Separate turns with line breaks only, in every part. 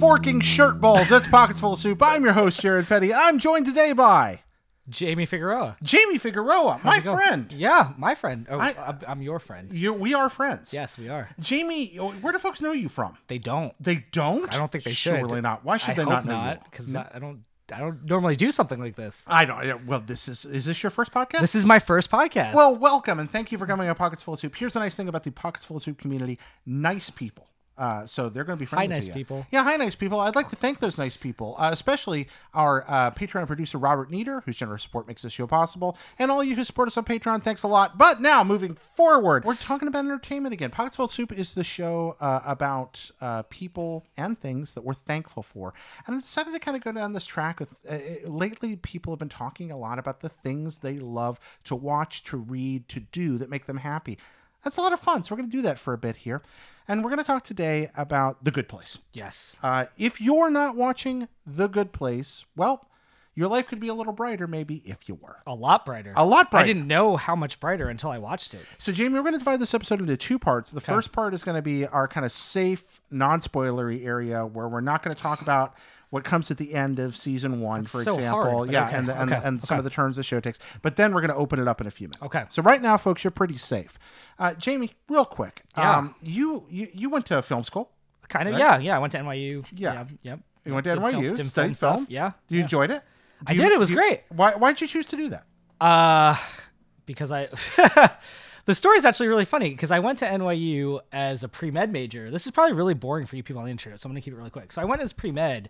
forking shirt balls. That's Pockets Full of Soup. I'm your host, Jared Petty. I'm joined today by
Jayme Figueroa.
Jayme Figueroa, my friend.
Yeah, my friend. Oh, I'm your friend.
We are friends.
Yes, we are.
Jayme, where do folks know you from?
They don't.
They don't?
I don't think they should.
Surely not. Why should they not know you?
Because I don't normally do something like this.
I don't. Well, is this your first podcast?
This is my first podcast.
Well, welcome, and thank you for coming on Pockets Full of Soup. Here's the nice thing about the Pockets Full of Soup community. Nice people. So they're going to be friendly to you.
Hi, nice people.
Yeah, hi, nice people. I'd like to thank those nice people, especially our Patreon producer, Robert Nieder, whose generous support makes this show possible, and all you who support us on Patreon, thanks a lot. But now, moving forward, we're talking about entertainment again. Pockets Full of Soup is the show about people and things that we're thankful for. And I decided to kind of go down this track. Lately, people have been talking a lot about the things they love to watch, to read, to do that make them happy. That's a lot of fun, so we're going to do that for a bit here. And we're going to talk today about The Good Place.
Yes.
If you're not watching The Good Place, well, your life could be a little brighter maybe if you were.
A lot brighter.
A lot brighter.
I didn't know how much brighter until I watched it.
So, Jayme, we're going to divide this episode into two parts. The first part is going to be our kind of safe, non-spoilery area where we're not going to talk about what comes at the end of season one,
That's
for
so
example.
hard,
yeah,
okay.
and some of the turns the show takes. But then we're going to open it up in a few minutes.
Okay.
So right now, folks, you're pretty safe. Jayme, real quick.
Yeah.
You went to film school.
Kind of,
right?
yeah. I went to NYU.
Yeah.
Yep.
You went to NYU,
did
studied film.
stuff. Yeah.
You enjoyed it?
I did. It was great.
Why did you choose to do that?
Because I... The story is actually really funny because I went to NYU as a pre-med major. This is probably really boring for you people on the internet, so I'm going to keep it really quick. So I went as pre-med,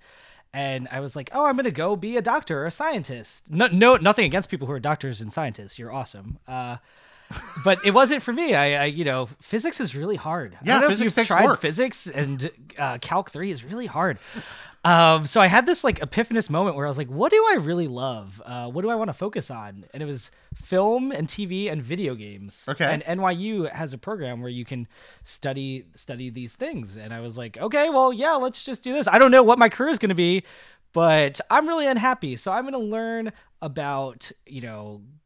and I was like, oh, I'm going to go be a doctor or a scientist. No, nothing against people who are doctors and scientists. You're awesome. But it wasn't for me. Physics is really hard.
Yeah,
I don't know
physics
if you've
takes
tried
work.
physics, and Calc 3 is really hard. So I had this like epiphanous moment where I was like, what do I really love? What do I want to focus on? And it was film and TV and video games.
Okay.
And NYU has a program where you can study these things. And I was like, okay, well, yeah, let's just do this. I don't know what my career is going to be, but I'm really unhappy. So I'm going to learn about,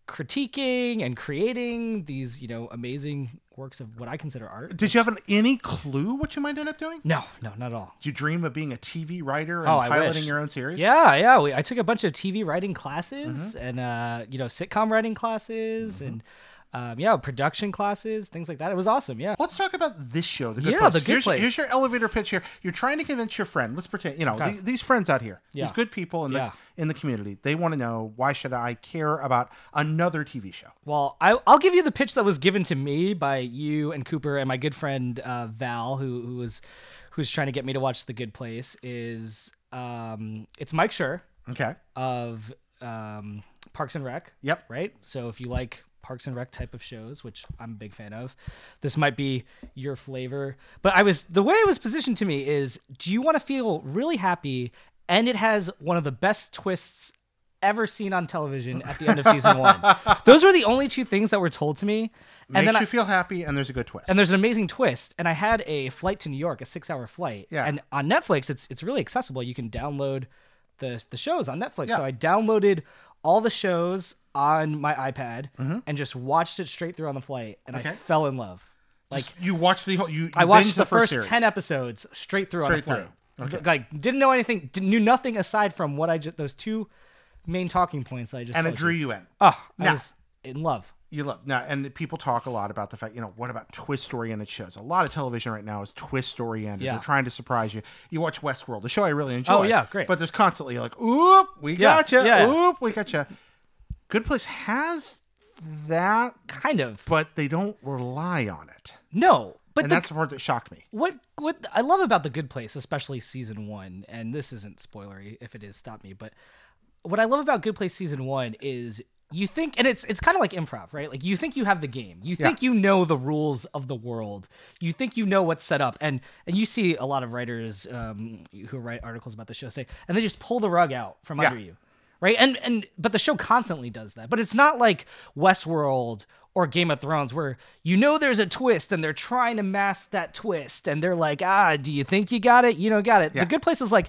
critiquing and creating these, amazing works of what I consider art.
Did you have any clue what you might end up doing?
No, not at all.
Did you dream of being a TV writer and
I
piloting
wish.
your own series?
Yeah. I took a bunch of TV writing classes and, sitcom writing classes and, production classes, things like that. It was awesome. Yeah.
Let's talk about this show, The Good
Yeah,
Place.
The Good Place.
Here's your elevator pitch here. You're trying to convince your friend. Let's pretend, these friends out here,
Yeah.
these good people in the community. They want to know, why should I care about another TV show?
Well, I'll give you the pitch that was given to me by you and Cooper and my good friend Val, who's trying to get me to watch The Good Place. It's Mike Schur.
Okay.
Of Parks and Rec.
Yep.
Right. So if you like Parks and Rec type of shows, which I'm a big fan of, this might be your flavor. But the way it was positioned to me is, do you want to feel really happy? And it has one of the best twists ever seen on television at the end of season one. Those were the only two things that were told to me. And
Makes
then
you feel happy, and there's a good twist.
And there's an amazing twist. And I had a flight to New York, a 6-hour flight.
Yeah.
And on Netflix, it's really accessible. You can download the shows on Netflix.
Yeah.
So I downloaded all the shows on my iPad and just watched it straight through on the flight, and I fell in love. Like,
you watched the whole.
I watched the first
series.
10 episodes straight through on the flight.
Okay.
Like, didn't know anything, knew nothing aside from what those two main talking points that I just
And
told
it drew
you.
you in.
Oh,
Now-
I was in love.
You love now, and people talk a lot about the fact, what about twist-oriented shows? A lot of television right now is twist-oriented.
Yeah.
They're trying to surprise you. You watch Westworld, the show I really enjoy.
Oh, yeah, great.
But there's constantly like, oop, we gotcha.
yeah.
Oop, we gotcha. Good Place has that,
Kind of.
but they don't rely on it.
No. But
And that's the part that shocked me.
What I love about The Good Place, especially season one, and this isn't spoilery, if it is, stop me, but what I love about Good Place season one is you think, and it's kind of like improv, right? Like, you think you have the game. You think you know the rules of the world. You think you know what's set up. And you see a lot of writers who write articles about the show say, and they just pull the rug out from under you. Right? But the show constantly does that. But it's not like Westworld or Game of Thrones where there's a twist and they're trying to mask that twist. And they're like, do you think you got it? You don't got it.
Yeah.
The Good Place is like,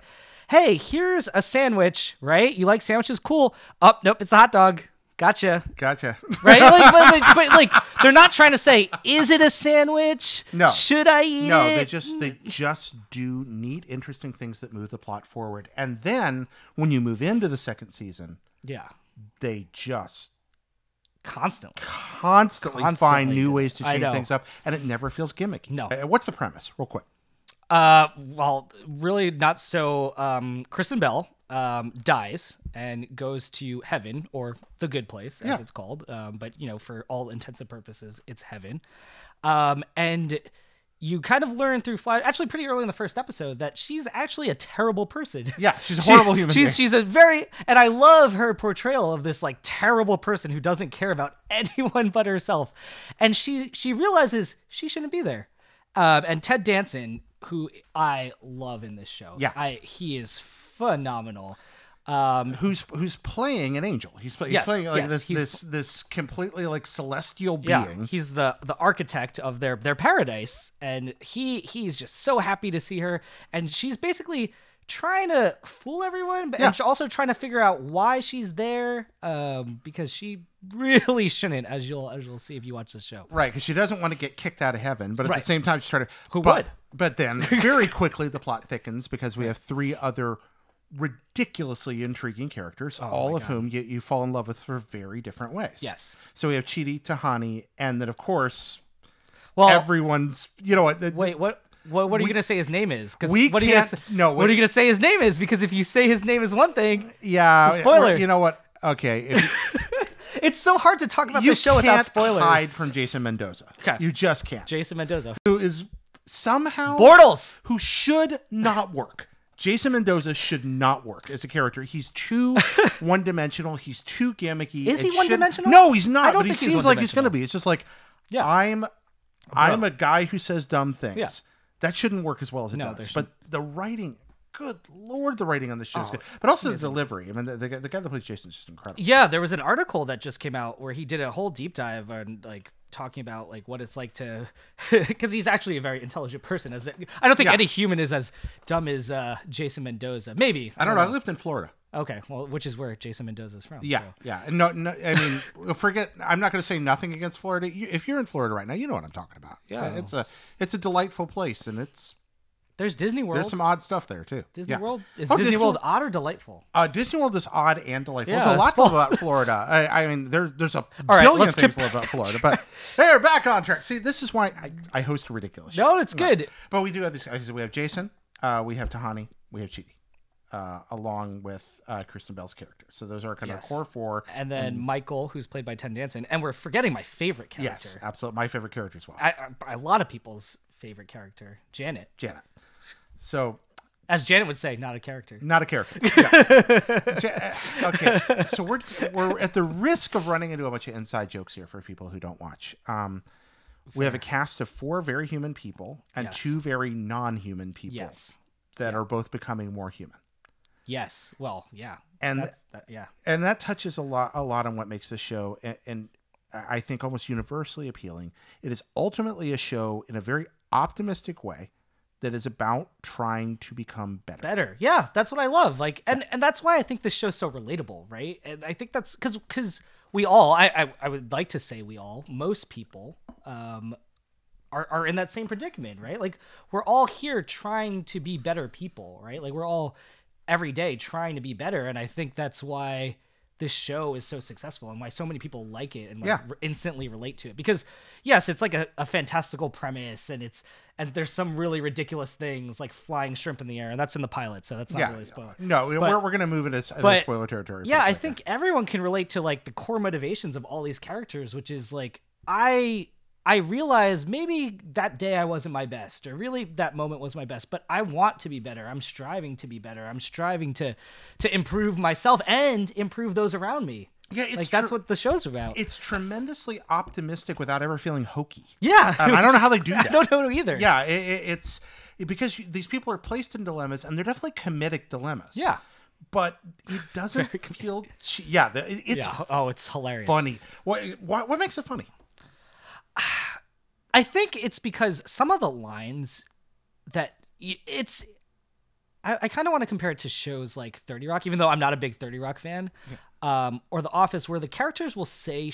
hey, here's a sandwich, right? You like sandwiches? Cool. Oh, nope, it's a hot dog. Gotcha.
Right?
Like, but like, they're not trying to say, is it a sandwich?
No.
Should I eat it?
No, they just do neat, interesting things that move the plot forward. And then when you move into the second season, they just constantly find new ways to change things up, and it never feels gimmicky.
No.
What's the premise, real quick?
Well, really not so. Kristen Bell dies and goes to heaven, or the good place, as it's called. But, for all intents and purposes, it's heaven. And you kind of learn through actually pretty early in the first episode, that she's actually a terrible person.
Yeah, she's a horrible human being.
She's a very, and I love her portrayal of this like terrible person who doesn't care about anyone but herself. And she realizes she shouldn't be there. And Ted Danson, who I love in this show.
Yeah.
He is phenomenal.
Who's playing an angel? He's playing like this completely like celestial being.
Yeah, he's the architect of their paradise, and he's just so happy to see her, and she's basically trying to fool everyone, but and also trying to figure out why she's there, because she really shouldn't, as you'll see if you watch the show.
Right, because she doesn't want to get kicked out of heaven, but at the same time she's trying to.
Who would?
But then very quickly the plot thickens because we have three other ridiculously intriguing characters, all of whom you fall in love with for very different ways.
Yes.
So we have Chidi, Tahani, and then of course, everyone's.
Wait, what are you going to say his name is?
What are you going
to say his name is? Because if you say his name is one thing, it's a spoiler.
You know what? Okay.
It's so hard to talk about this show without spoilers.
You can't hide from Jason Mendoza.
Okay.
You just can't.
Jason Mendoza.
Who is somehow...
Bortles!
Who should not work. Jason Mendoza should not work as a character. He's too one-dimensional. He's too gimmicky.
Is he one-dimensional?
No, he's not.
I don't
but he
think
seems like he's going to be. It's just like, I'm a guy who says dumb things.
Yeah.
That shouldn't work as well as it does. But the writing... Good Lord, the writing on this show is good. But also the delivery. I mean, the guy that plays Jason is just incredible.
Yeah, there was an article that just came out where he did a whole deep dive on, like, talking about, like, what it's like to... Because he's actually a very intelligent person. I don't think any human is as dumb as Jason Mendoza. Maybe.
I don't know. I lived in Florida.
Okay, well, which is where Jason Mendoza is from.
Yeah, yeah. And no, I mean, forget. I'm not going to say nothing against Florida. If you're in Florida right now, you know what I'm talking about. Yeah, it's a delightful place, and
there's Disney World.
There's some odd stuff there too.
Disney World is Disney World odd or delightful?
Disney World is odd and delightful.
Yeah,
there's a lot to love about Florida. I mean, there's a billion things to love about Florida. But they're back on track. See, this is why I host a ridiculous show.
No, it's good.
But we do have these guys. We have Jason. We have Tahani. We have Chidi. Along with Kristen Bell's character. So those are kind of core four.
And then Michael, who's played by Ted Danson. And we're forgetting my favorite character.
Yes, absolutely. My favorite character as well.
A lot of people's favorite character, Janet.
So,
as Janet would say, not a character.
Not a character. Yeah. Okay. So we're at the risk of running into a bunch of inside jokes here for people who don't watch. We have a cast of 4 very human people and 2 very non-human people that are both becoming more human.
Yes. Well, yeah.
And and that touches a lot on what makes this show and I think almost universally appealing. It is ultimately a show in a very optimistic way that is about trying to become better.
Yeah, that's what I love. Like, and that's why I think this show's so relatable, right? And I think that's because we all, I would like to say most people, are in that same predicament, right? Like, we're all here trying to be better people, right? Like, we're all every day trying to be better, and I think that's why this show is so successful and why so many people like it and instantly relate to it. Because yes, it's like a fantastical premise and there's some really ridiculous things like flying shrimp in the air, and that's in the pilot, so that's not really spoiler.
No, we're going to move into spoiler territory.
Yeah, I think everyone can relate to like the core motivations of all these characters, which is like, I realized maybe that day I wasn't my best, or really that moment was my best, but I want to be better. I'm striving to be better. I'm striving to improve myself and improve those around me.
Yeah, it's
like that's what the show's about.
It's tremendously optimistic without ever feeling hokey.
Yeah,
I don't know how they do that.
I don't know either.
Yeah, it's because these people are placed in dilemmas, and they're definitely comedic dilemmas.
Yeah.
But it doesn't feel... It's
it's hilarious.
Funny. What makes it funny?
I think it's because some of the lines that I kind of want to compare it to shows like 30 Rock, even though I'm not a big 30 Rock fan. or The Office, where the characters will say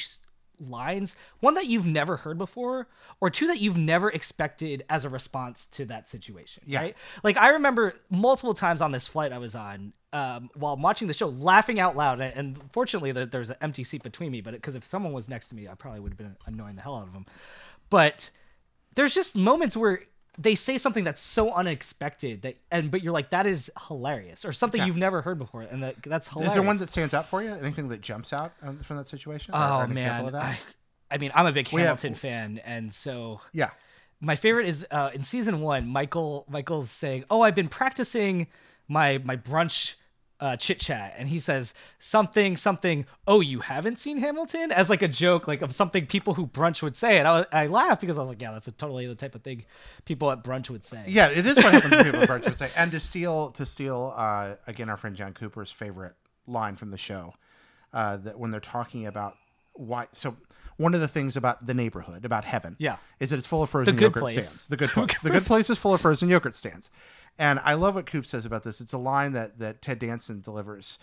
lines, one that you've never heard before, or two that you've never expected as a response to that situation.
Yeah.
Right? Like, I remember multiple times on this flight I was on, while watching the show, laughing out loud. And fortunately, there's an empty seat between me, but because if someone was next to me, I probably would have been annoying the hell out of them. But there's just moments where they say something that's so unexpected but you're like, that is hilarious, or something you've never heard before, and that's hilarious.
Is there one that stands out for you? Anything that jumps out from that situation?
Oh,
or an
man.
example of that?
I mean, I'm a big Hamilton fan, and so
yeah.
My favorite is in season 1, Michael's saying, "Oh, I've been practicing my brunch chit chat," and he says something. "Oh, you haven't seen Hamilton?" as like a joke, like of something people who brunch would say, and I laughed because I was like, yeah, that's totally the type of thing people at brunch would say.
Yeah, it is what happens to people at brunch would say. And to steal again, our friend John Cooper's favorite line from the show, that when they're talking about why. So one of the things about the neighborhood, about heaven, is that it's full of frozen yogurt stands. The good place. The good place is full of frozen yogurt stands. And I love what Coop says about this. It's a line that Ted Danson delivers.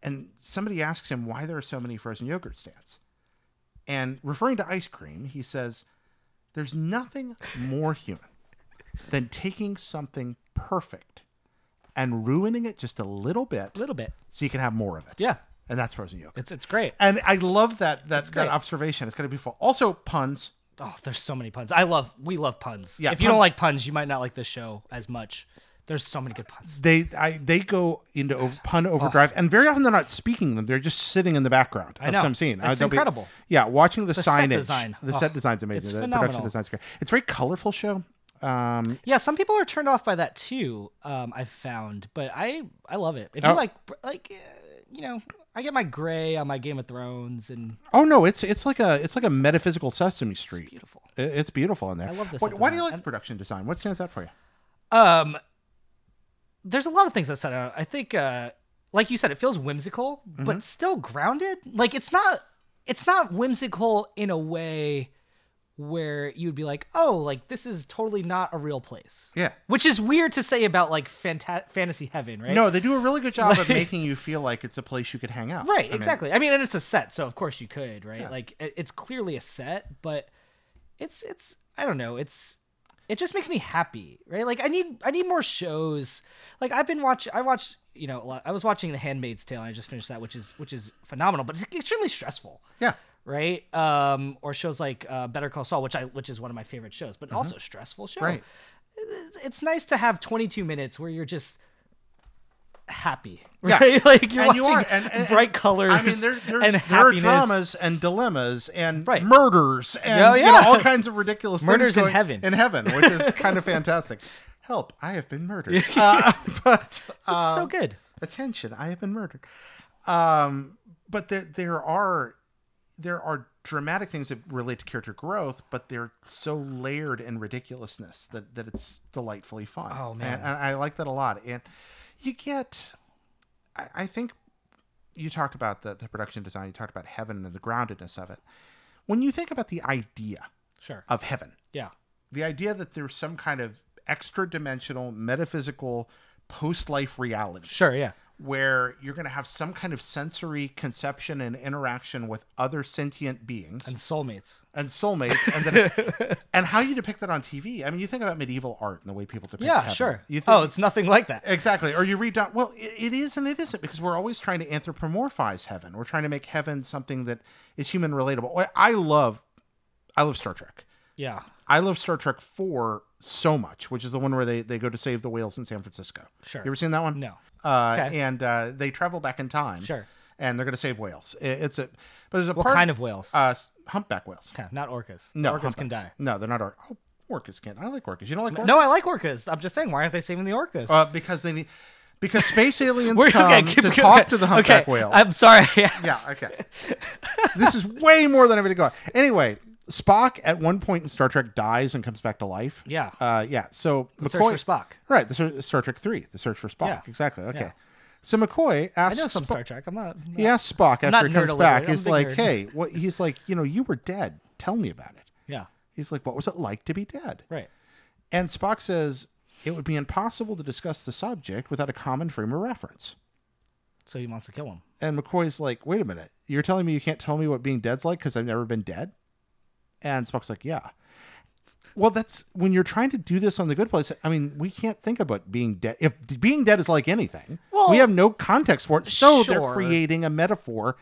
And somebody asks him why there are so many frozen yogurt stands. And referring to ice cream, he says, there's nothing more human than taking something perfect and ruining it just a little bit. So you can have more of it.
Yeah.
And that's frozen yogurt.
It's great.
And I love that observation. It's going to be full. Also, puns.
Oh, there's so many puns. We love puns.
Yeah,
if you don't like puns, you might not like this show as much. There's so many good puns.
They go into pun overdrive, and very often they're not speaking them; they're just sitting in the background of some scene.
It's incredible.
Watching the signage,
set design.
The set design's amazing.
It's
the
phenomenal.
production design's great. It's a very colorful show.
Yeah, some people are turned off by that too. I've found, but I love it. If you I get my gray on my Game of Thrones, and
it's like a metaphysical Sesame Street.
It's beautiful.
It's beautiful in there.
I love this.
Why do you like the production design? What stands out for you?
There's a lot of things that stand out. I think, like you said, it feels whimsical, but still grounded. Like it's not whimsical in a way where you'd be like, oh, like this is totally not a real place.
Yeah.
Which is weird to say about like fantasy heaven, right?
No, they do a really good job of making you feel like it's a place you could hang out.
Right, exactly. I mean, and it's a set, so of course you could, right?
Yeah.
Like it's clearly a set, but it's I don't know, it just makes me happy, right? Like I need more shows. Like I watched, a lot. I was watching The Handmaid's Tale, and I just finished that, which is phenomenal, but it's extremely stressful.
Yeah.
Right? Or shows like Better Call Saul, which is one of my favorite shows, but also a stressful show.
Right.
It's nice to have 22 minutes where you're just happy,
Yeah.
right? Like you're
And
watching
and
bright colors.
I mean,
and
there are
happiness.
dramas and dilemmas and
Right.
murders and all kinds of ridiculous
Murders
things
in heaven.
In heaven, which is kind of fantastic. Help! I have been murdered. But
It's so good.
Attention! I have been murdered. But there are dramatic things that relate to character growth, but they're so layered in ridiculousness that it's delightfully fun.
Oh, man.
And I like that a lot. And you get, I think you talked about the production design, you talked about heaven and the groundedness of it. When you think about the idea of heaven, the idea that there's some kind of extra dimensional, metaphysical, post-life reality. Where you're going to have some kind of sensory conception and interaction with other sentient beings.
And soulmates.
And then, and how you depict that on TV. I mean, you think about medieval art and the way people depict heaven.
Sure.
You think,
it's nothing like that.
Exactly. Or you read down, well, it is and it isn't, because we're always trying to anthropomorphize heaven. We're trying to make heaven something that is human relatable. I love Star Trek.
Yeah.
I love Star Trek 4 so much, which is the one where they go to save the whales in San Francisco.
Sure.
You ever seen that one?
No.
Okay. And they travel back in time.
Sure.
And they're going to save whales. But there's a
What
part,
kind of whales?
Humpback whales.
Okay, not orcas.
No,
orcas
humpbacks
can die.
No, they're not orcas. Oh, orcas can't. I like orcas. You don't like orcas?
No, I like orcas. I'm just saying, why aren't they saving the orcas?
Because space aliens come to talk to the humpback whales.
I'm sorry.
Yeah, okay. This is way more than I'm going to go on. Anyway, Spock at one point in Star Trek dies and comes back to life.
Yeah.
So
The
McCoy,
Search for Spock.
Right. Star Trek 3, The Search for Spock.
Yeah.
Exactly. Okay.
Yeah.
So McCoy asks.
I know some Star Trek.
He asks Spock
I'm
after
not
he comes
nerd
back.
illiterate.
He's
I'm a
like,
big nerd.
"Hey, what?" He's like, "You were dead. Tell me about it."
Yeah.
He's like, "What was it like to be dead?"
Right.
And Spock says, "It would be impossible to discuss the subject without a common frame of reference."
So he wants to kill him.
And McCoy's like, wait a minute. You're telling me you can't tell me what being dead's like because I've never been dead? And Spock's like, yeah. Well, that's when you're trying to do this on The Good Place. I mean, we can't think about being dead. If being dead is like anything, we have no context for it. So they're creating a metaphor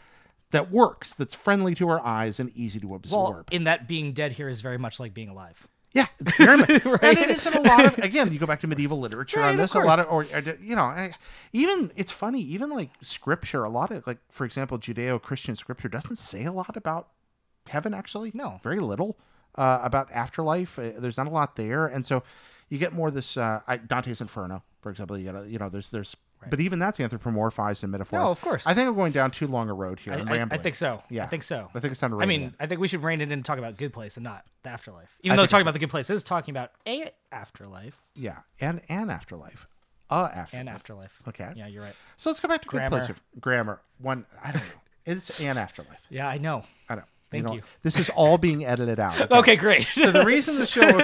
that works, that's friendly to our eyes and easy to absorb.
Well, in that being dead here is very much like being alive.
Yeah, it's very much. Right? And it isn't a lot of, again, you go back to medieval literature on this, a lot of, or you know, even, it's funny, even like scripture, a lot of, like, for example, Judeo-Christian scripture doesn't say a lot about heaven, actually.
No.
Very little. About afterlife, there's not a lot there, and so you get more this Dante's Inferno, for example. You got, you know, there's, right. But even that's anthropomorphized and metaphors.
No, of course.
I think I'm going down too long a road here. I'm rambling.
I think so.
Yeah,
I think so.
I think it's time to rein it in.
I think we should rein it in and talk about Good Place and not the afterlife. Even though talking about the Good Place is talking about a afterlife.
Yeah, and afterlife. Afterlife.
And afterlife.
Okay.
Yeah, you're right.
So let's go back to Good Place. Grammar. One. I don't know. It's an afterlife.
Yeah, I know.
I know.
Thank you.
This is all being edited out.
Okay, great.
So the reason the show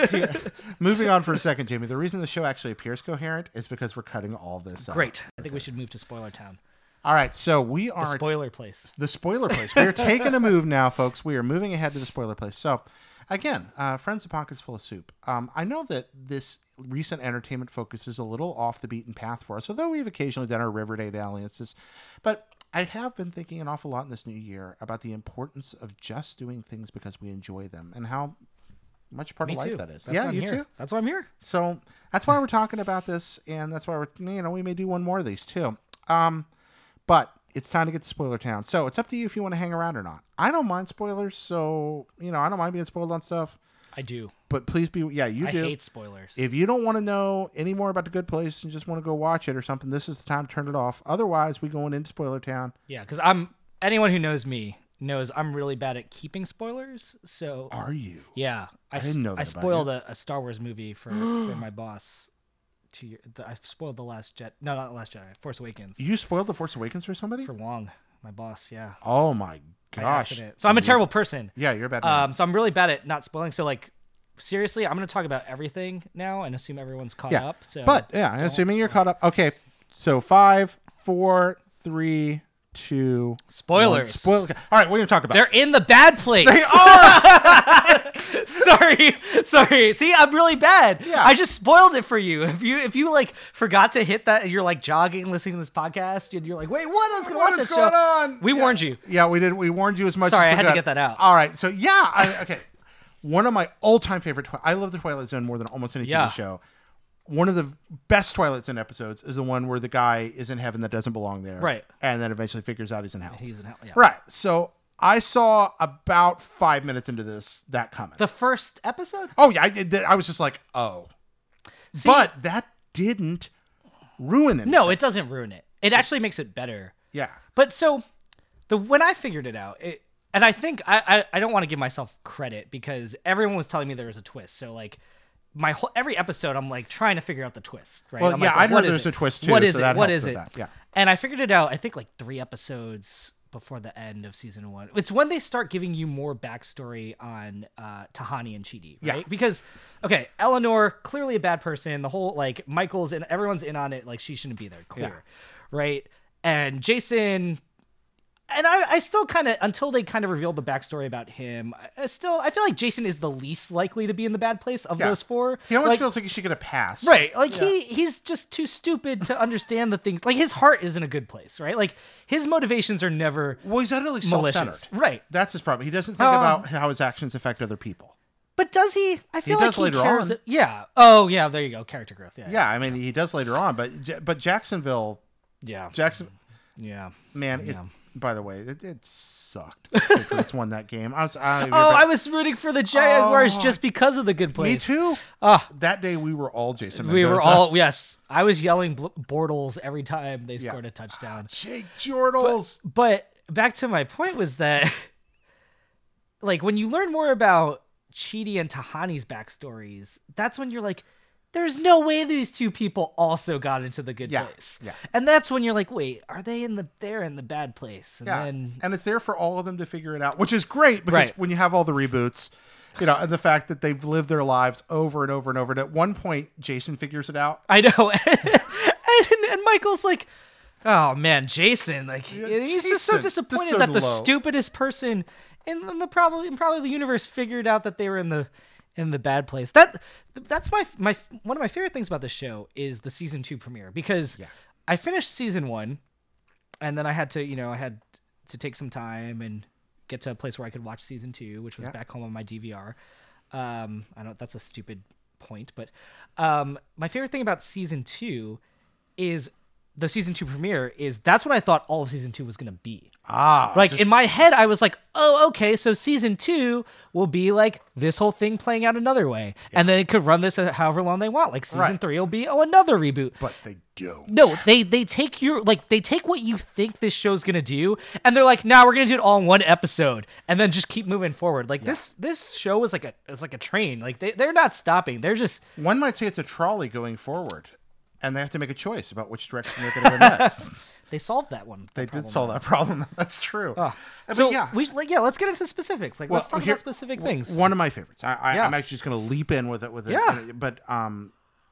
moving on for a second, Jayme, the reason the show actually appears coherent is because we're cutting all this out.
Great. I think we should move to Spoiler Town.
All right, so we are...
The spoiler place.
The spoiler place. We are taking a move now, folks. We are moving ahead to the spoiler place. So, again, Friends of Pockets Full of Soup. I know that this recent entertainment focus is a little off the beaten path for us, although we've occasionally done our Riverdale dalliances. But I have been thinking an awful lot in this new year about the importance of just doing things because we enjoy them and how much part of life that is.
That's
too?
That's why I'm here.
So that's why we're talking about this, and that's why we may do one more of these too. But it's time to get to Spoiler Town. So it's up to you if you want to hang around or not. I don't mind spoilers, so, I don't mind being spoiled on stuff.
I do.
But please be, you do. I
hate spoilers.
If you don't want to know any more about The Good Place and just want to go watch it or something, this is the time to turn it off. Otherwise, we going into Spoiler Town.
Yeah, because anyone who knows me knows I'm really bad at keeping spoilers. So
are you?
Yeah,
I didn't know that.
I spoiled a Star Wars movie for my boss. I spoiled the Last Jet. No, not the Last Jedi. Force Awakens.
You spoiled the Force Awakens for somebody?
For Wong, my boss. Yeah.
Oh my gosh.
So I'm a terrible person.
Yeah, you're a bad man.
So I'm really bad at not spoiling. So like, seriously, I'm going to talk about everything now and assume everyone's caught up. So,
but yeah, assuming you're caught up. Okay, so 5, 4, 3, 2.
Spoilers.
All right, we're going to talk about.
They're in the bad place.
They are.
Sorry. See, I'm really bad.
Yeah.
I just spoiled it for you. If you like forgot to hit that, and you're like jogging, listening to this podcast, and you're like, wait, what? I was going to watch that show.
What's going on?
We warned you.
Yeah, we did. We warned you as much.
Sorry,
as
I had to get that out.
All right, so yeah, okay. One of my all-time favorite. I love the Twilight Zone more than almost any TV show. One of the best Twilight Zone episodes is the one where the guy is in heaven that doesn't belong there,
right?
And then eventually figures out he's in hell.
He's in hell, yeah.
Right. So I saw about 5 minutes into that coming.
The first episode?
Oh yeah, I was just like, oh. See, but that didn't ruin it.
No, it doesn't ruin it. It actually makes it better.
Yeah.
But so when I figured it out, and I think I don't want to give myself credit because everyone was telling me there was a twist. So like every episode, I'm like trying to figure out the twist. Right?
Well,
I'm
I heard there's a twist too. What is it?
What is it?
Yeah.
And I figured it out. I think like 3 episodes before the end of season 1. It's when they start giving you more backstory on Tahani and Chidi, right?
Yeah.
Because Eleanor clearly a bad person. The whole like Michael's and everyone's in on it. Like she shouldn't be there. Clear, right? And Jason. And I still kind of, until they kind of revealed the backstory about him, I feel like Jason is the least likely to be in the bad place of those 4.
He almost feels like he should get a pass.
Right. Like he's just too stupid to understand the things. Like his heart is in a good place, right? Like his motivations are never
he's utterly self-centered.
Right.
That's his problem. He doesn't think about how his actions affect other people.
But does he? I feel
he
like
does later
cares.
on.
Yeah. Oh, yeah. There you go. Character growth.
Yeah. I mean, he does later on, but Jacksonville.
Yeah. Yeah.
Man, by the way, it sucked. The Patriots won that game.
I was rooting for the Jaguars just because of the Good Place.
Me too. That day we were all Jason Mendoza.
We were all, yes. I was yelling Bortles every time they scored a touchdown.
Jake Jortles.
But back to my point was that, like, when you learn more about Chidi and Tahani's backstories, that's when you're like, there's no way these 2 people also got into the good place. Yeah. And that's when you're like, wait, are they they're in the bad place? And
and it's there for all of them to figure it out, which is great because when you have all the reboots, and the fact that they've lived their lives over and over and over. And at one point, Jason figures it out.
I know. and Michael's like, Oh man, Jason! Like he's just so
Jason,
disappointed
so
that the
low.
stupidest person in the probably the universe figured out that they were in the bad place. That's my one of my favorite things about this show is the season 2 premiere, because I finished season 1, and then I had to take some time and get to a place where I could watch season 2, which was back home on my DVR. I know that's a stupid point, but my favorite thing about season 2 is the season 2 premiere is that's what I thought all of season 2 was going to be. In my head, I was like, oh, okay, so season 2 will be like this whole thing playing out another way. Yeah. And then it could run this however long they want. Like season 3 will be, another reboot.
But they don't.
No, they take they take what you think this show's going to do, and they're like, nah, we're going to do it all in one episode, and then just keep moving forward. Like this show is like a train. Like they're not stopping. They're just...
One might say it's a trolley going forward. And they have to make a choice about which direction they're going to go next.
They solved that one.
They did solve that problem. That's true.
So let's get into specifics. Like, let's talk about specific things.
One of my favorites. I'm actually just going to leap in with it. But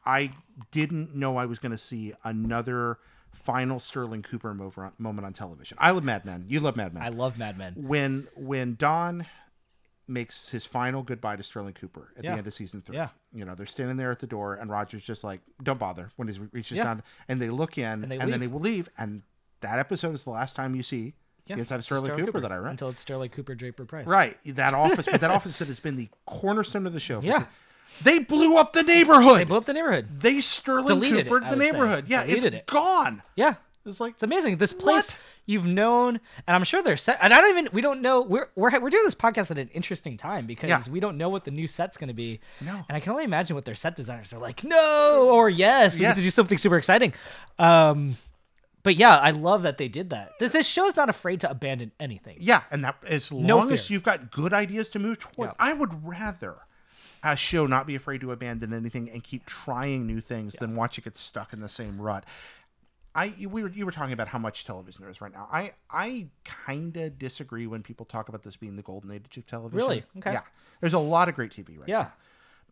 I didn't know I was going to see another final Sterling Cooper moment on television. I love Mad Men. You love Mad Men.
I love Mad Men.
When Don makes his final goodbye to Sterling Cooper at the end of season 3. Yeah. They're standing there at the door, and Roger's just like, don't bother, when he reaches down, and they look in, and then they will leave. And that episode is the last time you see the inside of Sterling Cooper that I read.
Until it's Sterling Cooper, Draper Price.
Right. That office, but that office has been the cornerstone of the show. They blew up the neighborhood. They Sterling Coopered the neighborhood. Yeah, it's gone.
Yeah.
It's
amazing. This place you've known, and I'm sure they're set. And we don't know. We're doing this podcast at an interesting time because we don't know what the new set's going to be.
No.
And I can only imagine what their set designers are like. No, or yes, we get to do something super exciting. But yeah, I love that they did that. This show's not afraid to abandon anything.
Yeah, and that as long as you've got good ideas to move toward, I would rather a show not be afraid to abandon anything and keep trying new things than watch it get stuck in the same rut. You were talking about how much television there is right now. I kind of disagree when people talk about this being the golden age of television.
Really? Okay.
Yeah. There's a lot of great TV right now.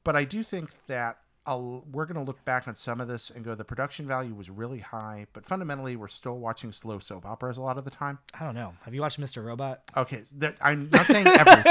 But I do think that we're going to look back on some of this and go, the production value was really high, but fundamentally we're still watching slow soap operas a lot of the time.
I don't know. Have you watched Mr. Robot?
Okay. I'm not saying everything.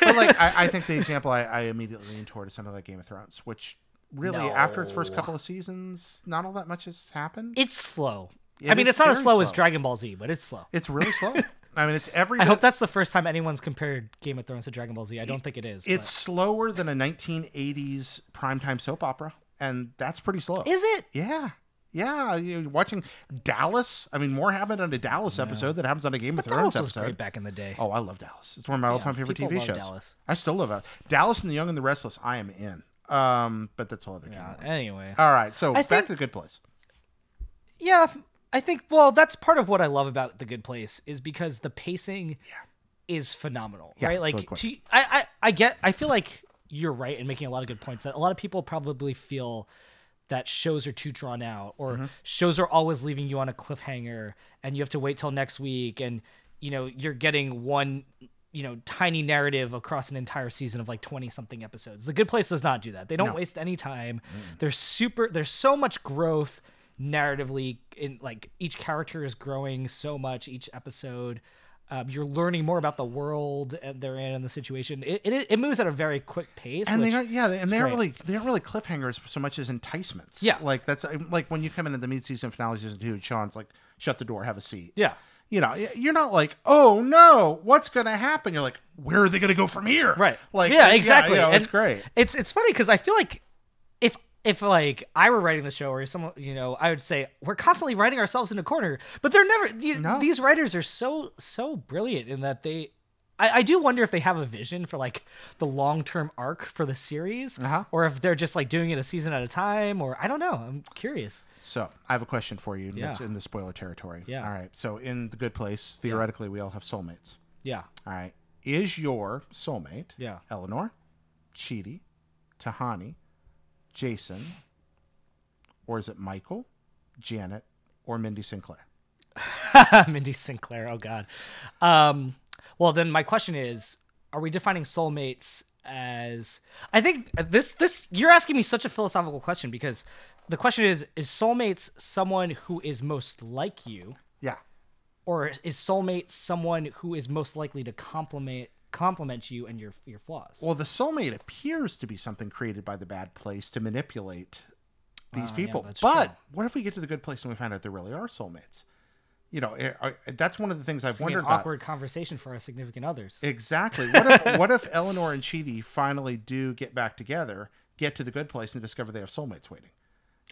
But I think the example I immediately lean toward is something like Game of Thrones, which... Really, after its first couple of seasons, not all that much has happened.
It's slow. It's not as slow as Dragon Ball Z, but it's slow.
It's really slow. It's every...
I hope that's the first time anyone's compared Game of Thrones to Dragon Ball Z. I don't think it is.
It's slower than a 1980s primetime soap opera, and that's pretty slow.
Is it?
Yeah. Yeah, you're watching Dallas. More happened on a Dallas episode than happens on a Game of Thrones episode.
Was great back in the day.
Oh, I love Dallas. It's one of my all-time favorite TV shows.
Dallas.
I still love it. Dallas and the Young and the Restless, I am in. But that's all other.
Anyway.
All right. So back to The Good Place.
Yeah, I think. Well, that's part of what I love about The Good Place is because the pacing is phenomenal, right? Like, I feel like you're right in making a lot of good points. That a lot of people probably feel that shows are too drawn out, or shows are always leaving you on a cliffhanger, and you have to wait till next week, and you're getting one. Tiny narrative across an entire season of 20 something episodes. The Good Place does not do that. They don't waste any time. There's so much growth narratively in each character is growing so much each episode. You're learning more about the world they're in and the situation. It moves at a very quick pace.
And they aren't really cliffhangers so much as enticements.
Yeah.
That's when you come into the mid-season finale season 2, Sean's like, shut the door, have a seat.
Yeah.
You're not like, oh no, what's going to happen? You're like, where are they going to go from here?
Right. Exactly.
It's great.
It's funny because I feel like if I were writing the show or someone, I would say we're constantly writing ourselves in a corner, but they're never, these writers are so brilliant in that I do wonder if they have a vision for the long-term arc for the series, or if they're just doing it a season at a time, or I don't know. I'm curious.
So I have a question for you in the spoiler territory.
Yeah.
All right. So in The Good Place, theoretically, we all have soulmates.
Yeah.
All right. Is your soulmate Eleanor, Chidi, Tahani, Jason, or is it Michael, Janet, or Mindy Sinclair?
Mindy Sinclair. Oh God. Well, then my question is, are we defining soulmates as I think this you're asking me such a philosophical question, because the question is soulmates someone who is most like you?
Yeah.
Or is soulmate someone who is most likely to complement you and your flaws?
Well, the soulmate appears to be something created by the bad place to manipulate these people.
Yeah,
but
true.
What if we get to the good place and we find out there really are soulmates? You know, that's one of the things I've
It's gonna be
wondered
an
about.
awkward conversation for our significant others.
Exactly. What if Eleanor and Chidi finally do get back together, get to the good place, and discover they have soulmates waiting?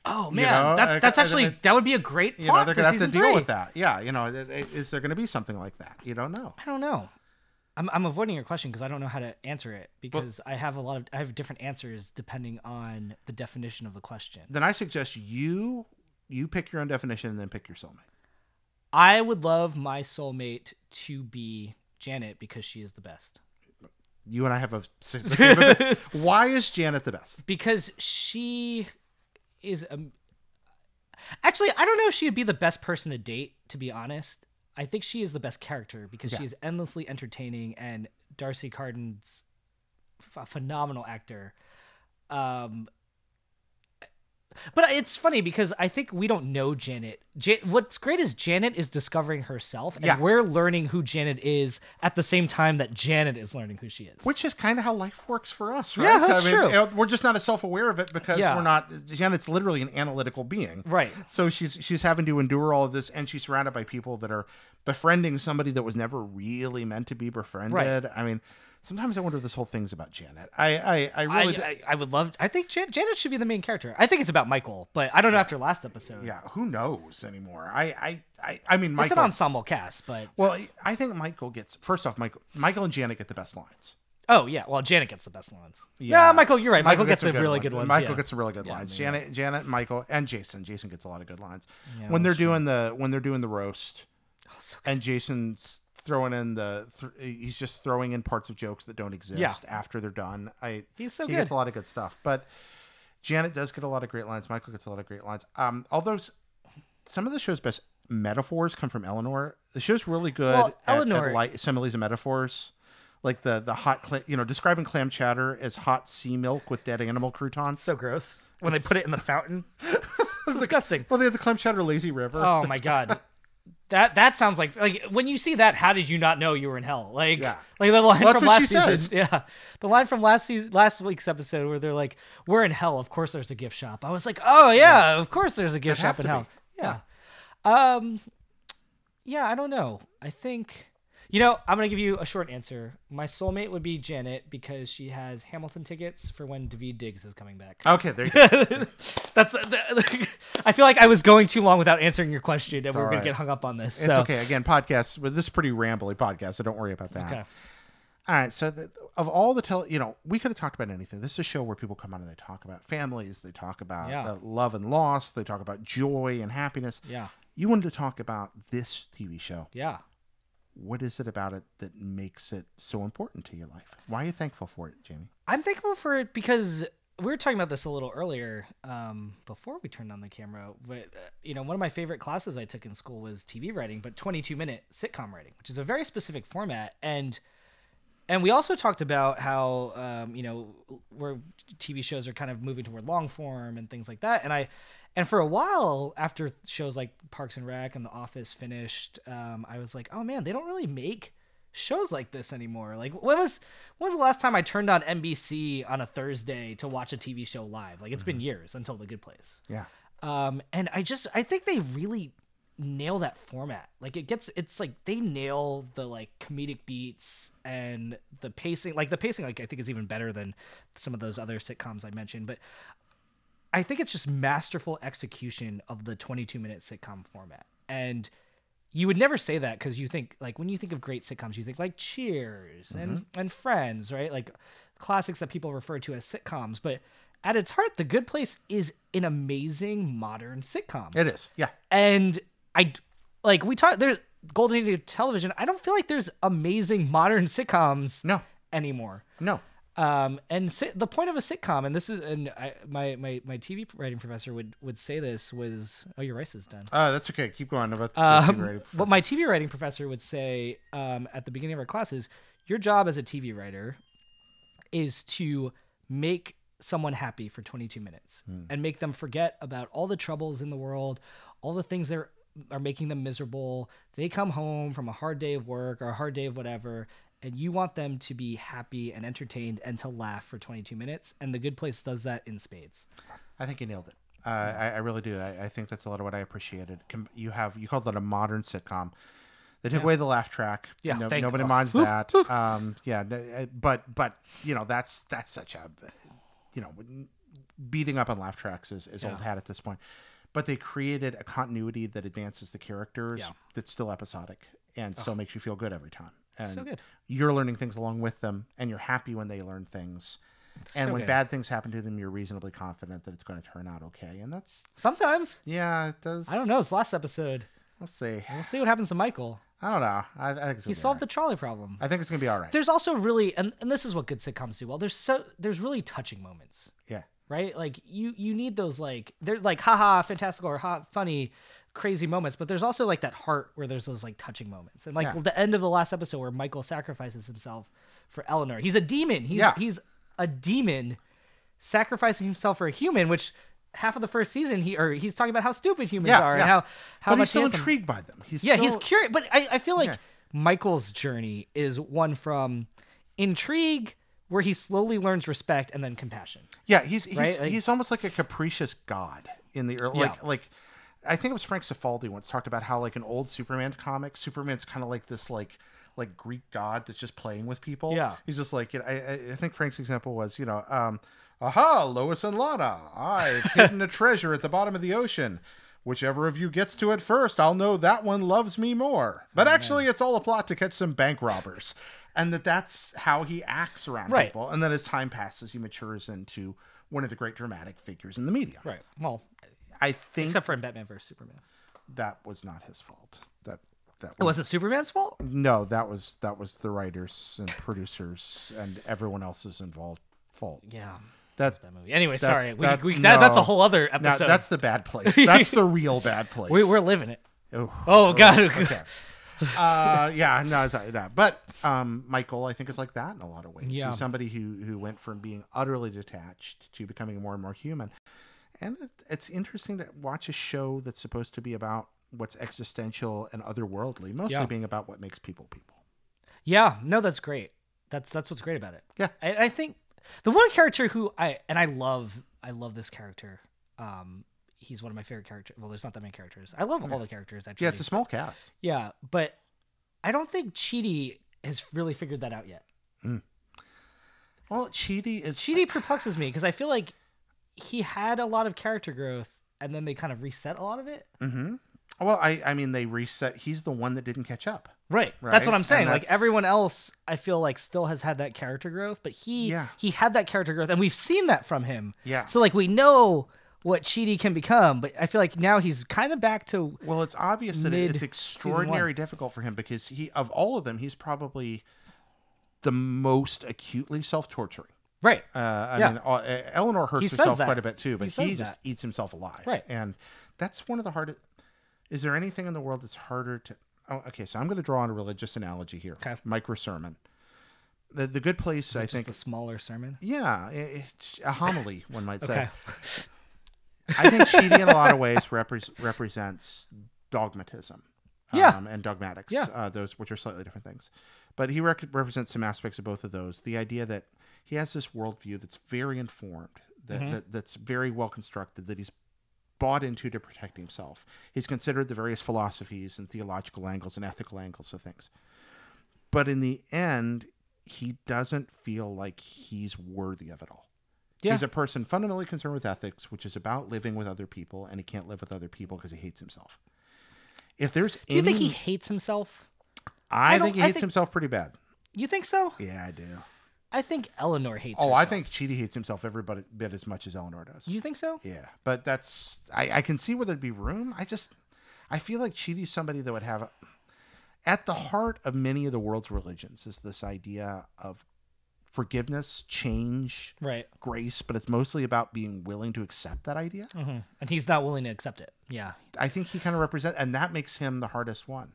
Oh man, that's actually that would be a great plot
they're
for
gonna have to
season
deal
3.
with that. Yeah, is there going to be something like that? You don't know.
I don't know. I'm avoiding your question because I don't know how to answer it, because I have different answers depending on the definition of the question.
Then I suggest you pick your own definition and then pick your soulmate.
I would love my soulmate to be Janet because she is the best.
You and I have why is Janet the best?
Because she is actually, I don't know if she would be the best person to date, to be honest. I think she is the best character because she is endlessly entertaining, and Darcy Carden's a phenomenal actor. But it's funny because I think we don't know Janet. What's great is Janet is discovering herself, and we're learning who Janet is at the same time that Janet is learning who she is.
Which is kind of how life works for us, right?
Yeah, that's true.
We're just not as self-aware of it because we're not. Janet's literally an analytical being,
right?
So she's having to endure all of this, and she's surrounded by people that are befriending somebody that was never really meant to be befriended.
Right.
I mean, sometimes I wonder if this whole thing's about Janet. I
would love. I think Janet should be the main character. I think it's about Michael, but I don't know after last episode.
Yeah, who knows anymore? I mean, Michael.
It's an ensemble cast, but
I think Michael gets Michael and Janet get the best lines.
Oh yeah, well Janet gets the best lines. Yeah, Michael, you're right. Michael gets some really good ones.
Michael gets some really good lines. Janet, Michael, and Jason. Jason gets a lot of good lines when they're doing the roast.
Oh, so
and Jason's throwing in he's just throwing in parts of jokes that don't exist after they're done.
He's so
he
good.
Gets a lot of good stuff. But Janet does get a lot of great lines. Michael gets a lot of great lines. Although some of the show's best metaphors come from Eleanor. The show's really good at similes and metaphors. Like the hot, describing clam chowder as hot sea milk with dead animal croutons.
So gross. When they put it in the fountain. It's disgusting.
Well, they have the clam chowder lazy river.
Oh my God. That sounds like when you see that, how did you not know you were in hell? Like the line from last season. Yeah. The line from last week's episode where they're like, we're in hell. Of course there's a gift shop. I was like, oh yeah, of course there's a gift shop in hell. Yeah. Yeah, I don't know. I think, I'm going to give you a short answer. My soulmate would be Janet because she has Hamilton tickets for when Daveed Diggs is coming back.
Okay, there you go.
I feel like I was going too long without answering your question, and we're going to get hung up on this.
It's okay. Again, podcasts, but this is a pretty rambly podcast, so don't worry about that.
Okay.
All right, so of all the we could have talked about anything. This is a show where people come on and they talk about families, they talk about love and loss, they talk about joy and happiness.
Yeah.
You wanted to talk about this TV show.
Yeah.
What is it about it that makes it so important to your life? Why are you thankful for it, Jayme?
I'm thankful for it because we were talking about this a little earlier before we turned on the camera. But, one of my favorite classes I took in school was TV writing, but 22-minute sitcom writing, which is a very specific format. And we also talked about how, where TV shows are kind of moving toward long form and things like that. And for a while, after shows like Parks and Rec and The Office finished, I was like, oh man, they don't really make shows like this anymore. Like, when was the last time I turned on NBC on a Thursday to watch a TV show live? Like, it's been years until The Good Place.
Yeah.
And I think they really nail that format. Like, it's like they nail the like comedic beats and the pacing. Like, the pacing, like, I think is even better than some of those other sitcoms I mentioned. But I think it's just masterful execution of the 22-minute sitcom format. And you would never say that because you think, like, when you think of great sitcoms, you think like Cheers and Friends, right? Like classics that people refer to as sitcoms. But at its heart, The Good Place is an amazing modern sitcom.
It is, yeah.
And there's Golden Age of television. I don't feel like there's amazing modern sitcoms anymore.
No.
The point of a sitcom, and this is, my TV writing professor would say this was, oh, your rice is done.
That's okay. Keep going about the TV writing professor.
What my TV writing professor would say, at the beginning of our classes, your job as a TV writer is to make someone happy for 22 minutes and make them forget about all the troubles in the world, all the things that are making them miserable. They come home from a hard day of work or a hard day of whatever, and you want them to be happy and entertained and to laugh for 22 minutes. And The Good Place does that in spades.
I think you nailed it. I really do. I think that's a lot of what I appreciated. You called it a modern sitcom. They took away the laugh track.
Yeah,
nobody minds that. But that's such a, beating up on laugh tracks is old hat at this point. But they created a continuity that advances the characters that's still episodic and still makes you feel good every time. And
so good.
You're learning things along with them, and you're happy when they learn things. And when bad things happen to them, you're reasonably confident that it's going to turn out okay. And that's...
Sometimes.
Yeah, it does.
I don't know. It's last episode.
We'll see.
We'll see what happens to Michael.
I don't know. I think
he solved the trolley problem.
I think it's going to be all right.
There's also really... And this is what good sitcoms do well. There's really touching moments.
Yeah.
Right? Like, you need those, like... They're like, haha, fantastical or funny... crazy moments, but there's also like that heart where there's those like touching moments, and like the end of the last episode where Michael sacrifices himself for Eleanor. He's a demon. He's a demon sacrificing himself for a human, which half of the first season he's talking about how stupid humans are and how
but
much
he's still intrigued by them. He's
curious, but I feel like Michael's journey is one from intrigue where he slowly learns respect and then compassion.
Yeah, he's almost like a capricious god in the early, like I think it was Frank Cifaldi once talked about how like an old Superman comic, Superman's kind of like this like Greek god that's just playing with people.
Yeah.
He's just like, I think Frank's example was, aha, Lois and Lana, I've hidden a treasure at the bottom of the ocean. Whichever of you gets to it first, I'll know that one loves me more. But actually, it's all a plot to catch some bank robbers. And that's how he acts around people. And then as time passes, he matures into one of the great dramatic figures in the media.
Right. Well,
I think...
Except for in Batman vs. Superman.
That was not his fault.
It wasn't Superman's fault?
No, that was the writers and producers and everyone else's involved fault.
Yeah.
That's
that movie. Anyway, sorry.
That's
a whole other episode.
No, that's the bad place. That's the real bad place.
We're living it.
Oh
God.
Okay. But Michael, I think, is like that in a lot of ways.
Yeah.
He's somebody who went from being utterly detached to becoming more and more human. And it's interesting to watch a show that's supposed to be about what's existential and otherworldly, mostly being about what makes people people.
Yeah, no, that's great. That's what's great about it.
Yeah,
I think the one character who I love this character. He's one of my favorite characters. Well, there's not that many characters. I love all the characters actually.
Yeah, it's a small cast.
Yeah, but I don't think Chidi has really figured that out yet.
Well,
Chidi perplexes me because I feel like he had a lot of character growth and then they kind of reset a lot of it.
Mm-hmm. Well, I mean, they reset. He's the one that didn't catch up.
Right. That's what I'm saying. Like everyone else, I feel like still has had that character growth, but he had that character growth and we've seen that from him.
Yeah.
So like we know what Chidi can become, but I feel like now he's kind of back to...
Well, it's obvious that it's extraordinarily difficult for him because of all of them, he's probably the most acutely self-torturing.
Right.
I mean, Eleanor hurts herself quite a bit too, but he just eats himself alive.
Right.
And that's one of the hardest... Is there anything in the world that's harder to... Oh, okay, so I'm going to draw on a religious analogy here. Okay. Micro sermon. The Good Place, I think...
Just a smaller sermon?
Yeah. It's a homily, one might say.
Okay.
I think Chidi in a lot of ways represents dogmatism. And dogmatics.
Yeah.
Those which are slightly different things. But he represents some aspects of both of those. The idea that he has this worldview that's very informed, that's very well constructed, that he's bought into to protect himself. He's considered the various philosophies and theological angles and ethical angles of things. But in the end, he doesn't feel like he's worthy of it all. Yeah. He's a person fundamentally concerned with ethics, which is about living with other people, and he can't live with other people because he hates himself. If there's
Do you think he hates himself?
I think he hates himself pretty bad.
You think so?
Yeah, I do.
I think Eleanor hates herself.
I think Chidi hates himself every bit as much as Eleanor does.
You think so?
Yeah, but that's... I can see where there'd be room. I feel like Chidi's somebody that would have... At the heart of many of the world's religions is this idea of forgiveness, change, grace, but it's mostly about being willing to accept that idea.
Mm-hmm. And he's not willing to accept it. Yeah.
I think he kind of represents... And that makes him the hardest one.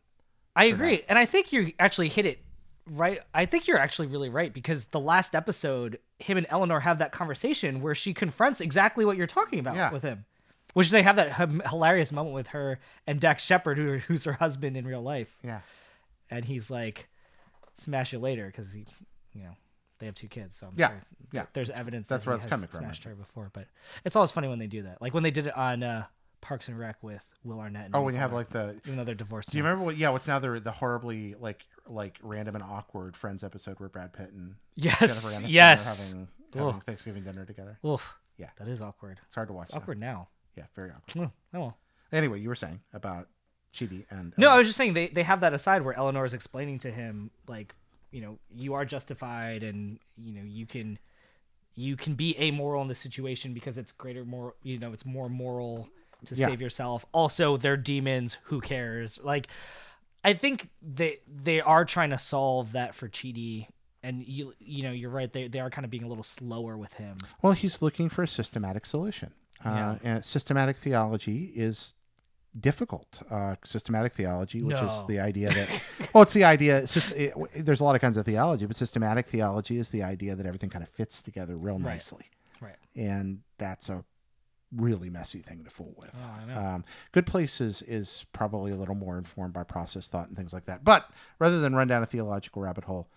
I agree. And I think you actually hit it Right. I think you're actually really right, because the last episode, him and Eleanor have that conversation where she confronts exactly what you're talking about with him, which they have that hilarious moment with her and Dax Shepard, who's her husband in real life.
Yeah.
And he's like, smash you later, because they have 2 kids. So I'm sure there's evidence
that's
that
where
he
it's
has
coming from.
smashed her before. But it's always funny when they do that. Like when they did it on Parks and Rec with Will Arnett. And
when you have like
even though they're divorced.
Do you remember what's now the horribly like random and awkward Friends episode where Brad Pitt and Jennifer Aniston are having Thanksgiving dinner together?
Oof.
Yeah.
That is awkward.
It's hard to watch.
It's awkward now.
Yeah, very awkward.
Oh well.
Anyway, you were saying about Chidi and...
No, I was just saying they have that aside where Eleanor is explaining to him, like, you are justified, and, you can be amoral in this situation because it's greater moral, it's more moral to save yourself. Also, they're demons. Who cares? Like, I think they are trying to solve that for Chidi, and you're right. They are kind of being a little slower with him.
Well, he's looking for a systematic solution. And systematic theology is difficult. Systematic theology, which is the idea that, it's the idea. There's a lot of kinds of theology, but systematic theology is the idea that everything kind of fits together real nicely.
Right.
And that's a really messy thing to fool with.
Oh, I know.
Good Place is probably a little more informed by process thought and things like that. But rather than run down a theological rabbit hole,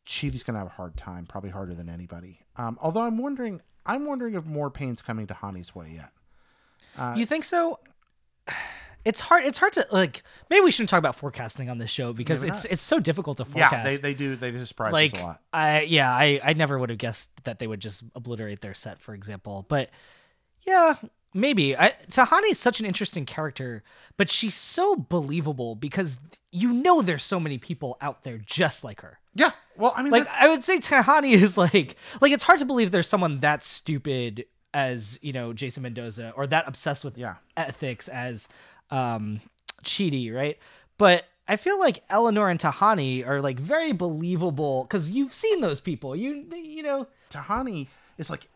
Chidi's going to have a hard time, probably harder than anybody. Although I'm wondering if more pain's coming to Hani's way yet.
You think so? It's hard to, like, maybe we shouldn't talk about forecasting on this show because it's so difficult to forecast.
Yeah, they do surprise us a lot.
I never would have guessed that they would just obliterate their set, for example. But yeah, maybe. Tahani's such an interesting character, but she's so believable because there's so many people out there just like her.
Yeah. Well, I mean,
like, I would say Tahani is like it's hard to believe there's someone that stupid as, Jason Mendoza, or that obsessed with ethics as Chidi, right? But I feel like Eleanor and Tahani are like very believable because you've seen those people.
Tahani is like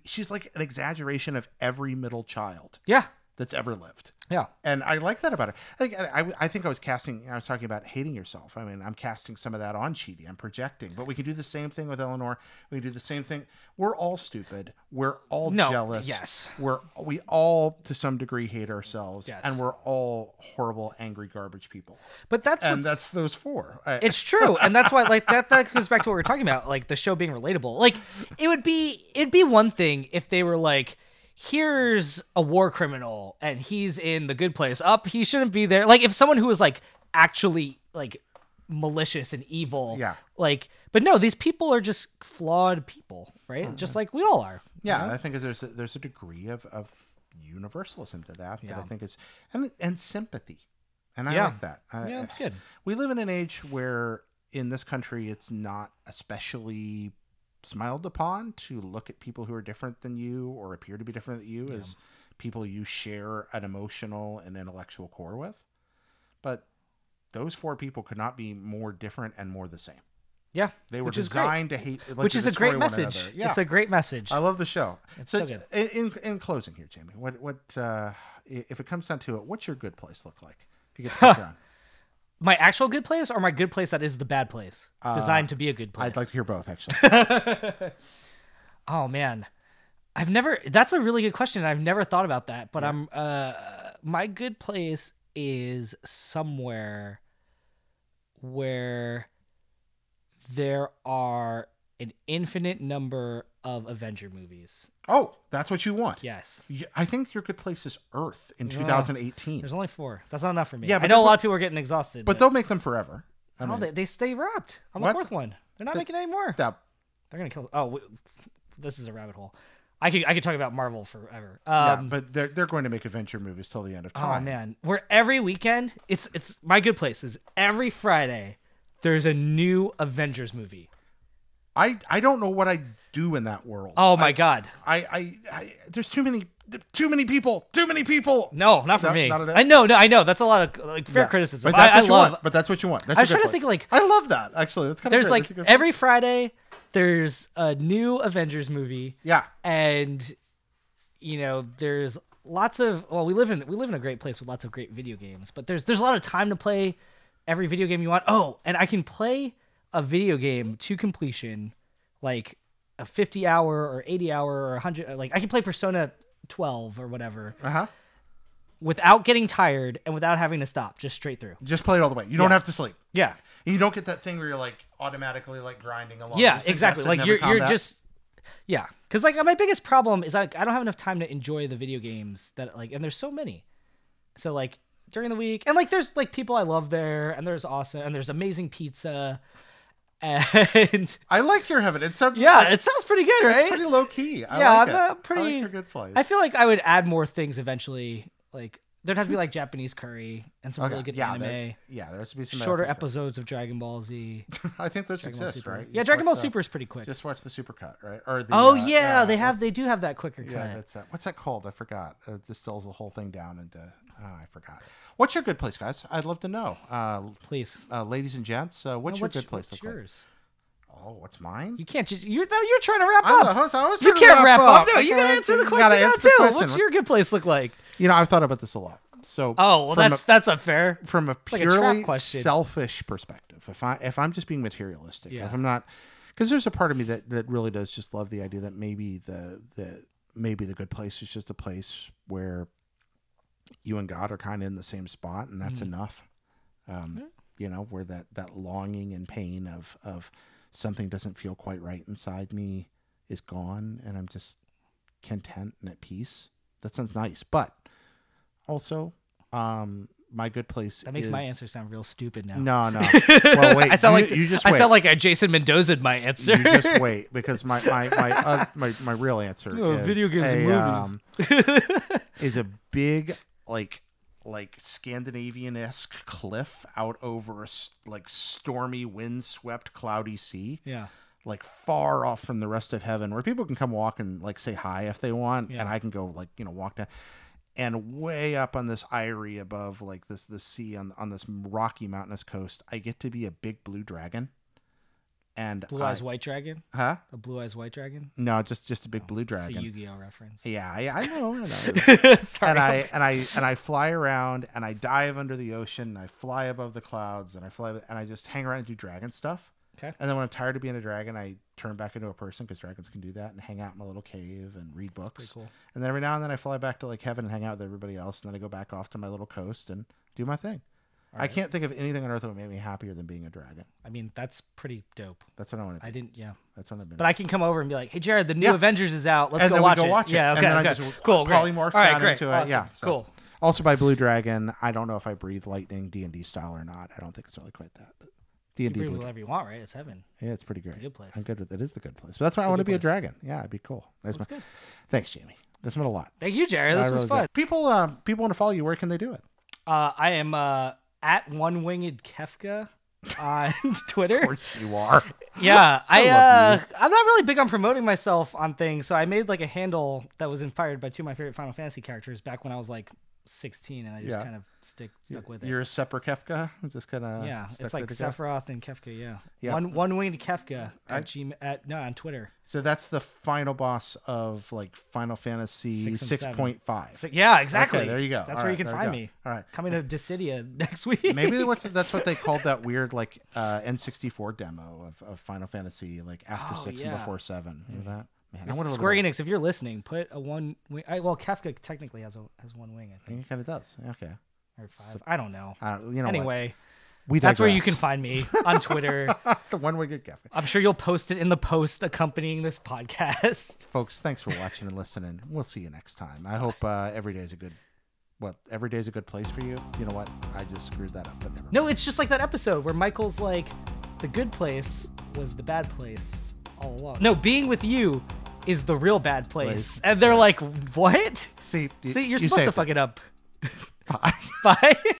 she's like an exaggeration of every middle child.
Yeah.
That's ever lived.
Yeah.
And I like that about her. I think I was talking about hating yourself. I mean, I'm casting some of that on Chidi. I'm projecting. But we can do the same thing with Eleanor. We can do the same thing. We're all stupid. We're all jealous.
Yes.
We all, to some degree, hate ourselves.
Yes.
And we're all horrible, angry, garbage people.
But that's
those 4.
It's true. And that's why, like, that goes back to what we were talking about, like, the show being relatable. Like, it'd be one thing if they were like, here's a war criminal and he's in the good place. He shouldn't be there. Like, if someone who was like actually like malicious and evil, like, but no, these people are just flawed people, right? Mm-hmm. Just like we all are.
Yeah, I think there's a degree of universalism to that I think is and sympathy, and I like that.
That's good.
We live in an age where in this country it's not especially smiled upon to look at people who are different than you or appear to be different than you as people you share an emotional and intellectual core with. But those 4 people could not be more different and more the same.
Yeah.
They were designed to hate, like,
which is a great message. Yeah. It's a great message.
I love the show.
It's so good.
In closing here, Jayme, what if it comes down to it, what's your good place look like? If you get to pick on.
My actual good place or my good place that is the bad place? Designed to be a good place.
I'd like to hear both, actually.
Oh, man. That's a really good question. I've never thought about that, but my good place is somewhere where there are an infinite number of Avenger movies.
Oh, that's what you want?
Yes.
I think your good place is Earth in 2018.
There's only 4. That's not enough for me.
Yeah,
I know a lot of people are getting exhausted.
But they'll make them forever.
They stay wrapped on the 4th one. They're not making any more. They're going to kill... Oh, this is a rabbit hole. I could talk about Marvel forever.
But they're going to make adventure movies till the end of time.
Oh, man. Where every weekend, it's my good place is every Friday, there's a new Avengers movie.
I don't know what I do in that world.
Oh my God!
I there's too many people. Too many people.
No, not for me. I know. That's a lot of fair criticism.
But that's what you want. But that's what you want. That's
I was trying to think like
I love that actually. That's kind of
there's like every Friday there's a new Avengers movie.
Yeah,
and there's lots of we live in a great place with lots of great video games, but there's a lot of time to play every video game you want. Oh, and I can play a video game to completion, like a 50-hour or 80-hour or 100, like I can play Persona 12 or whatever. Without getting tired and without having to stop, just straight through.
Just play it all the way. You don't have to sleep.
Yeah.
And you don't get that thing where you're like automatically like grinding along.
Yeah, exactly. Like you're just because like my biggest problem is like I don't have enough time to enjoy the video games that like, and there's so many. So like during the week, and like there's like people I love there, and there's amazing pizza. And
I like your heaven. It sounds
it sounds pretty good, right?
It's pretty low key.
I
like your good place.
I feel like I would add more things eventually. Like there'd have to be like Japanese curry and some really good anime.
There has to be some
shorter episodes of Dragon Ball Z.
I think those exist, right?
Yeah, Dragon Ball Super is pretty quick.
Just watch the super cut, right? Or the,
they do have that quicker cut.
Yeah, that's what's that called? I forgot. It distills the whole thing down into. I forgot. What's your good place, guys? I'd love to know.
Please,
ladies and gents, what's your good place?
What's yours?
Oh, what's mine?
You can't just you're trying to wrap up.
You can't
wrap up. No, you gotta answer the question now too.
Question.
What's your good place look like?
You know, I've thought about this a lot. So
that's unfair.
From a purely selfish perspective, if I'm just being materialistic, if I'm not, because there's a part of me that really does just love the idea that maybe the good place is just a place where you and God are kind of in the same spot, and that's enough. You know, where that longing and pain of something doesn't feel quite right inside me is gone, and I'm just content and at peace. That sounds nice, but also, my good place.
That makes my answer sound real stupid now.
No. Well, wait.
I sound like a Jason Mendoza my answer.
You just wait, because my real answer is
video games and movies
is a big like Scandinavian-esque cliff out over a like stormy, windswept, cloudy sea.
Yeah.
Like far off from the rest of heaven, where people can come walk and like say hi if they want, and I can go like walk down. And way up on this eyrie above like the sea on this rocky mountainous coast, I get to be a big blue dragon. And
Blue Eyes White Dragon?
Huh?
A Blue Eyes White Dragon?
No, just a big blue dragon.
It's a Yu-Gi-Oh reference.
Yeah, I know.
Sorry.
And I fly around, and I dive under the ocean, and I fly above the clouds, and I just hang around and do dragon stuff.
Okay.
And then when I'm tired of being a dragon, I turn back into a person, because dragons can do that, and hang out in my little cave and read books.
That's pretty cool. And
then every now and then I fly back to like heaven and hang out with everybody else, and then I go back off to my little coast and do my thing. Right. I can't think of anything on earth that would make me happier than being a dragon.
I mean, that's pretty dope.
That's what I want to be. That's what I've been.
But I can come over and be like, "Hey, Jared, the new Avengers is out. Let's
go
watch it."
Yeah,
okay.
And then I just
cool.
Polymorph down into it.
Awesome.
Yeah, so.
Cool.
Also by Blue Dragon, I don't know if I breathe lightning D&D style or not. I don't think it's really quite that. But D&D.
You breathe whatever you want, right? It's heaven.
Yeah, it's pretty great.
It's a good place.
I'm good with it. It is the good place. But that's why I want to be a dragon. Yeah, it'd be cool. That's
good.
Thanks, Jayme. This meant a lot.
Thank you, Jared. This was fun.
People want to follow you. Where can they do it?
I am at One Winged Kefka on Twitter.
Of course you are.
Yeah, I'm not really big on promoting myself on things, so I made like a handle that was inspired by two of my favorite Final Fantasy characters back when I was like 16, and I just kind of stuck with it.
You're a separate Kefka? Just kind of
it's like Sephiroth and Kefka.
Yeah.
One Winged Kefka on Twitter.
So that's the final boss of like Final Fantasy 6.5.
So, yeah, exactly.
Okay, there you go.
That's where you can find me.
All right,
coming to Dissidia next week.
Maybe that's what they called that weird like N64 demo of Final Fantasy like after 6 and before 7. Remember that? Man,
Square Enix, if you're listening, put a one wing. Well, Kefka technically has one wing. I think
it kind of does. Okay.
Or 5. So, I don't know.
Anyway,
that's where you can find me on Twitter.
The One Winged Kefka.
I'm sure you'll post it in the post accompanying this podcast.
Folks, thanks for watching and listening. We'll see you next time. I hope every day is a good place for you. You know what? I just screwed that up. But never mind.
No, it's just like that episode where Michael's like, the good place was the bad place all along. No, being with you is the real bad place. And they're like, what?
See,
you're supposed to fuck it up.
Bye.
Bye.